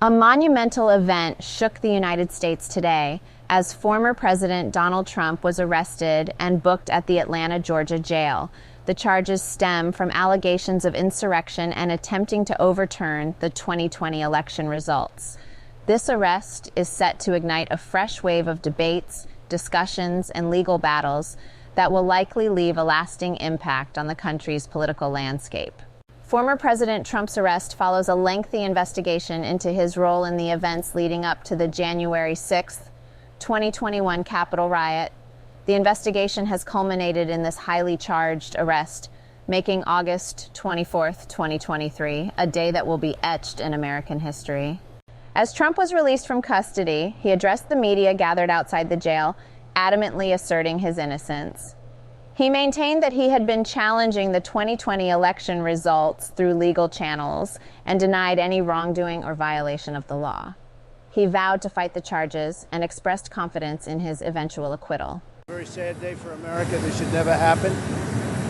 A monumental event shook the United States today as former President Donald Trump was arrested and booked at the Atlanta, Georgia jail. The charges stem from allegations of insurrection and attempting to overturn the 2020 election results. This arrest is set to ignite a fresh wave of debates, discussions, and legal battles that will likely leave a lasting impact on the country's political landscape. Former President Trump's arrest follows a lengthy investigation into his role in the events leading up to the January 6th, 2021 Capitol riot. The investigation has culminated in this highly charged arrest, making August 24th, 2023, a day that will be etched in American history. As Trump was released from custody, he addressed the media gathered outside the jail, adamantly asserting his innocence. He maintained that he had been challenging the 2020 election results through legal channels and denied any wrongdoing or violation of the law. He vowed to fight the charges and expressed confidence in his eventual acquittal. A very sad day for America. This should never happen.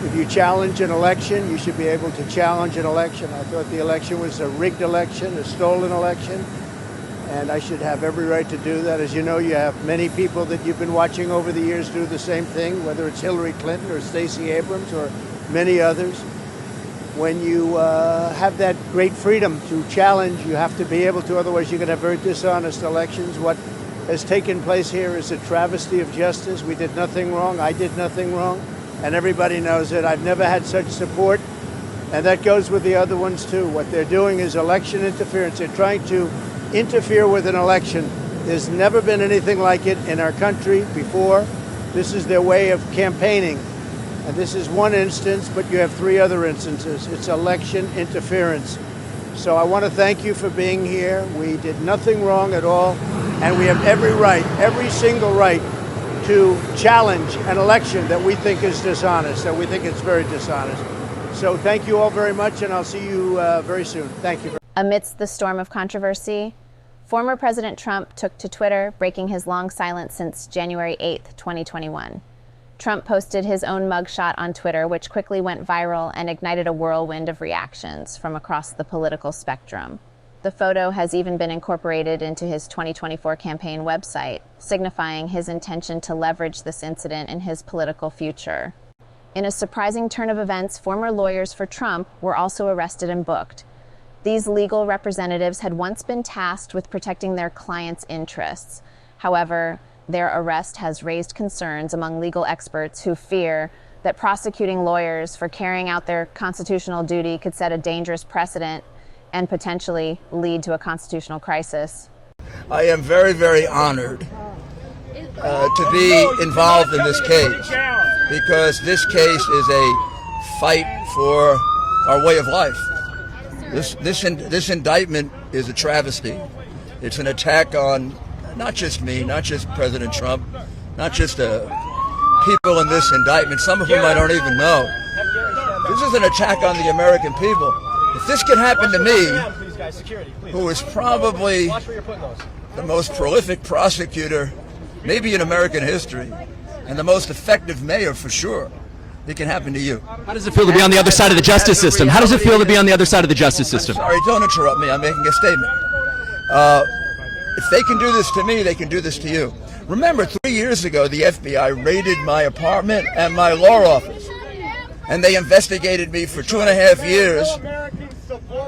If you challenge an election, you should be able to challenge an election. I thought the election was a rigged election, a stolen election, and I should have every right to do that. As you know, you have many people that you've been watching over the years do the same thing, whether it's Hillary Clinton or Stacey Abrams or many others. When you have that great freedom to challenge, you have to be able to, otherwise you're going to have very dishonest elections. What has taken place here is a travesty of justice. We did nothing wrong. I did nothing wrong. And everybody knows it. I've never had such support. And that goes with the other ones, too. What they're doing is election interference. They're trying to interfere with an election. There's never been anything like it in our country before. This is their way of campaigning. And this is one instance, but you have three other instances. It's election interference. So I want to thank you for being here. We did nothing wrong at all. And we have every right, every single right, to challenge an election that we think is dishonest, that we think it's very dishonest. So thank you all very much, and I'll see you very soon. Thank you. Amidst the storm of controversy, former President Trump took to Twitter, breaking his long silence since January 8th, 2021. Trump posted his own mugshot on Twitter, which quickly went viral and ignited a whirlwind of reactions from across the political spectrum. The photo has even been incorporated into his 2024 campaign website, signifying his intention to leverage this incident in his political future. In a surprising turn of events, former lawyers for Trump were also arrested and booked. These legal representatives had once been tasked with protecting their clients' interests. However, their arrest has raised concerns among legal experts who fear that prosecuting lawyers for carrying out their constitutional duty could set a dangerous precedent and potentially lead to a constitutional crisis. I am very, very honored to be involved in this case, because this case is a fight for our way of life. This indictment is a travesty. It's an attack on not just me, not just President Trump, not just people in this indictment, some of whom I don't even know. This is an attack on the American people. If this could happen to me, who is probably the most prolific prosecutor, maybe in American history, and the most effective mayor for sure, it can happen to you. How does it feel to be on the other side of the justice system? How does it feel to be on the other side of the justice system? Sorry, don't interrupt me. I'm making a statement. If they can do this to me, they can do this to you. Remember, 3 years ago, the FBI raided my apartment and my law office, and they investigated me for 2.5 years.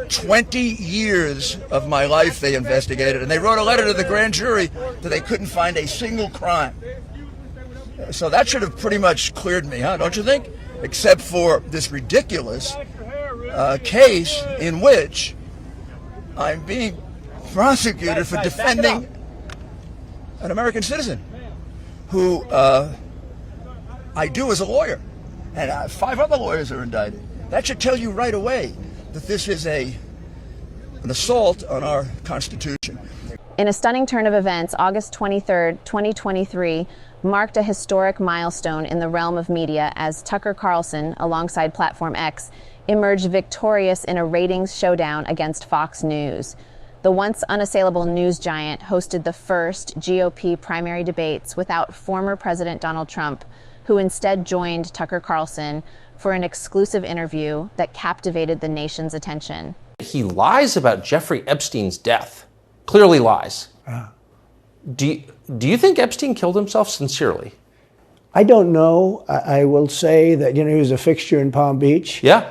20 years of my life they investigated, and they wrote a letter to the grand jury that they couldn't find a single crime. So that should have pretty much cleared me, huh? Don't you think? Except for this ridiculous case in which I'm being prosecuted for defending an American citizen who I do as a lawyer, and 5 other lawyers are indicted. That should tell you right away that this is an assault on our Constitution. In a stunning turn of events, August 23rd, 2023 marked a historic milestone in the realm of media as Tucker Carlson, alongside Platform X, emerged victorious in a ratings showdown against Fox News. The once unassailable news giant hosted the first GOP primary debates without former President Donald Trump, who instead joined Tucker Carlson for an exclusive interview that captivated the nation's attention. He lies about Jeffrey Epstein's death, clearly lies. Do you think Epstein killed himself sincerely? I don't know. I will say that, he was a fixture in Palm Beach. Yeah.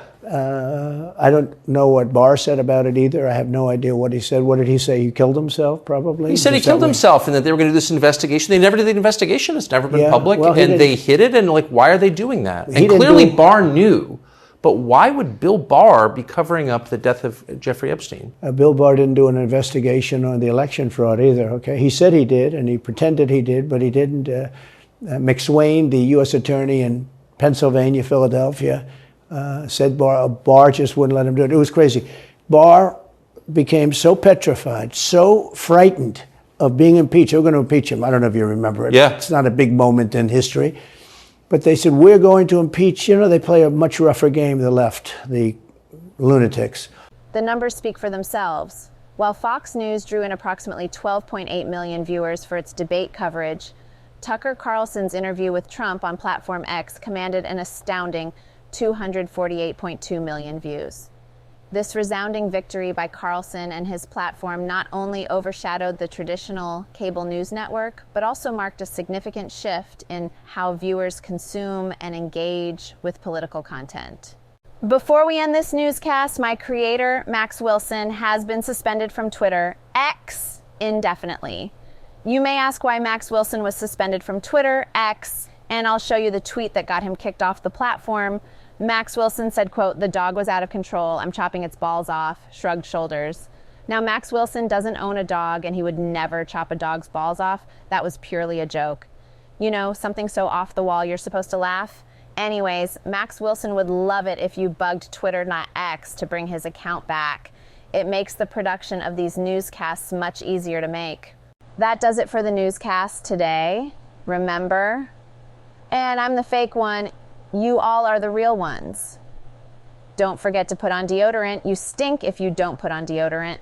I don't know what Barr said about it either. I have no idea what he said. What did he say? He killed himself, probably? He said he killed himself and that they were going to do this investigation. They never did the investigation. It's never been public. Well, and they hid it. And why are they doing that? And clearly Barr knew. But why would Bill Barr be covering up the death of Jeffrey Epstein? Bill Barr didn't do an investigation on the election fraud either, okay? He said he did, and he pretended he did, but he didn't. McSwain, the U.S. attorney in Pennsylvania, Philadelphia, said Barr just wouldn't let him do it. It was crazy. Barr became so petrified, so frightened of being impeached. They were going to impeach him. I don't know if you remember it. Yeah. It's not a big moment in history. But they said, we're going to impeach. They play a much rougher game, the left, the lunatics. The numbers speak for themselves. While Fox News drew in approximately 12.8 million viewers for its debate coverage, Tucker Carlson's interview with Trump on Platform X commanded an astounding 248.2 million views. This resounding victory by Carlson and his platform not only overshadowed the traditional cable news network, but also marked a significant shift in how viewers consume and engage with political content. Before we end this newscast, my creator, Max Wilson, has been suspended from Twitter, X, indefinitely. You may ask why Max Wilson was suspended from Twitter, X, and I'll show you the tweet that got him kicked off the platform. Max Wilson said, quote, "The dog was out of control. I'm chopping its balls off," shrugged shoulders. Now, Max Wilson doesn't own a dog, and he would never chop a dog's balls off. That was purely a joke. Something so off the wall you're supposed to laugh? Anyways, Max Wilson would love it if you bugged Twitter, not X, to bring his account back. It makes the production of these newscasts much easier to make. That does it for the newscast today. Remember, and I'm the fake one, you all are the real ones. Don't forget to put on deodorant. You stink if you don't put on deodorant.